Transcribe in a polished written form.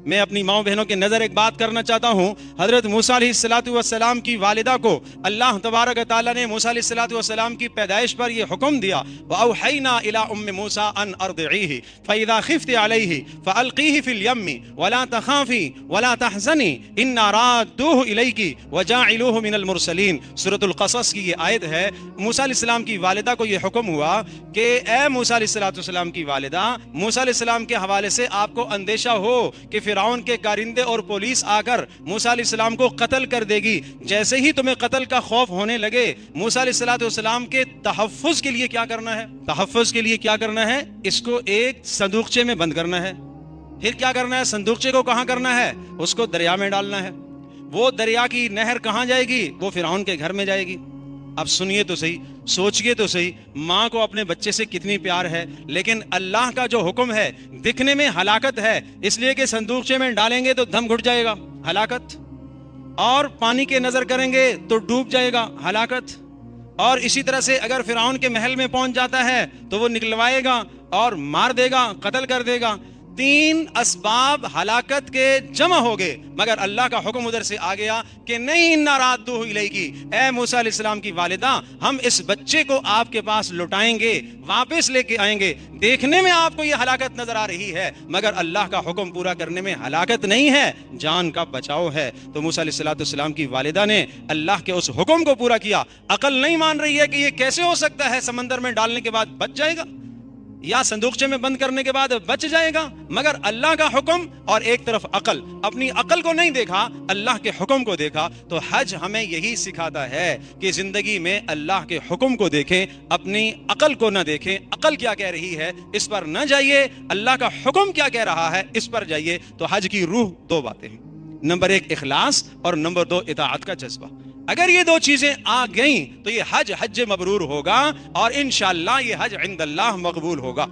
میں اپنی ماؤں بہنوں کے نظر ایک بات کرنا چاہتا ہوں. حضرت موسیٰ علیہ السلام کی والدہ کو اللہ تبارک و تعالیٰ نے موسیٰ علیہ السلام کی پیدائش پر یہ حکم دیا وَأَوْحَيْنَا إِلَىٰ أُمِّ مُوسَىٰ أَنْ أَرْضِعِيهِ فَإِذَا خِفْتِ عَلَيْهِ فَأَلْقِيهِ فِي الْيَمِّ وَلَا تَخَافِي وَلَا تَحْزَنِي إِنَّا رَادُّوهُ إِلَيْكِ وَجَاعِلُوهُ مِنَ الْمُرْسَلِينَ. سورۃ القصص کی یہ آیت ہے. موسیٰ علیہ السلام کی والدہ کو یہ حکم ہوا کہ اے موسیٰ علیہ السلام کی والدہ، موسیٰ علیہ السلام کے حوالے سے آپ کو اندیشہ ہو کہ فرعون کے کارندے اور پولیس آ کر موسیٰ علیہ السلام کو قتل کر دے گی. جیسے ہی تمہیں قتل کا خوف ہونے لگے، موسیٰ علیہ السلام کے تحفظ کے لیے کیا کرنا ہے؟ تحفظ کے لیے کیا کرنا ہے؟ اس کو ایک صندوقچے میں بند کرنا ہے. پھر کیا کرنا ہے؟ صندوقچے کو کہاں کرنا ہے؟ اس کو دریا میں ڈالنا ہے. وہ دریا کی نہر کہاں جائے گی؟ وہ فرعون کے گھر میں جائے گی. اب سنیے تو صحیح، سوچئے تو صحیح، ماں کو اپنے بچے سے کتنی پیار ہے، لیکن اللہ کا جو حکم ہے دکھنے میں ہلاکت ہے، اس لیے کہ صندوقچے میں ڈالیں گے تو دم گھٹ جائے گا، ہلاکت. اور پانی کے نظر کریں گے تو ڈوب جائے گا، ہلاکت. اور اسی طرح سے اگر فرعون کے محل میں پہنچ جاتا ہے تو وہ نکلوائے گا اور مار دے گا، قتل کر دے گا. 3 اسباب ہلاکت کے جمع ہو گئے، مگر اللہ کا حکم ادھر سے آ گیا کہ نہیں، اِنَّا رَادُّوهُ إِلَيْكِ، اے موسیٰ علیہ السلام کی والدہ، ہم اس بچے کو آپ کے پاس لوٹائیں گے، واپس لے کے آئیں گے. دیکھنے میں آپ کو یہ ہلاکت نظر آ رہی ہے، مگر اللہ کا حکم پورا کرنے میں ہلاکت نہیں ہے، جان کا بچاؤ ہے. تو موسیٰ علیہ السلام کی والدہ نے اللہ کے اس حکم کو پورا کیا. عقل نہیں مان رہی ہے کہ یہ کیسے ہو سکتا ہے، سمندر میں ڈالنے کے بعد بچ جائے گا یا صندوقچے میں بند کرنے کے بعد بچ جائے گا. مگر اللہ کا حکم اور ایک طرف عقل، اپنی عقل کو نہیں دیکھا، اللہ کے حکم کو دیکھا. تو حج ہمیں یہی سکھاتا ہے کہ زندگی میں اللہ کے حکم کو دیکھیں، اپنی عقل کو نہ دیکھیں. عقل کیا کہہ رہی ہے اس پر نہ جائیے، اللہ کا حکم کیا کہہ رہا ہے اس پر جائیے. تو حج کی روح 2 باتیں ہیں، نمبر 1 اخلاص اور نمبر 2 اطاعت کا جذبہ. اگر یہ 2 چیزیں آ گئیں تو یہ حج مبرور ہوگا اور انشاءاللہ یہ حج عند اللہ مقبول ہوگا.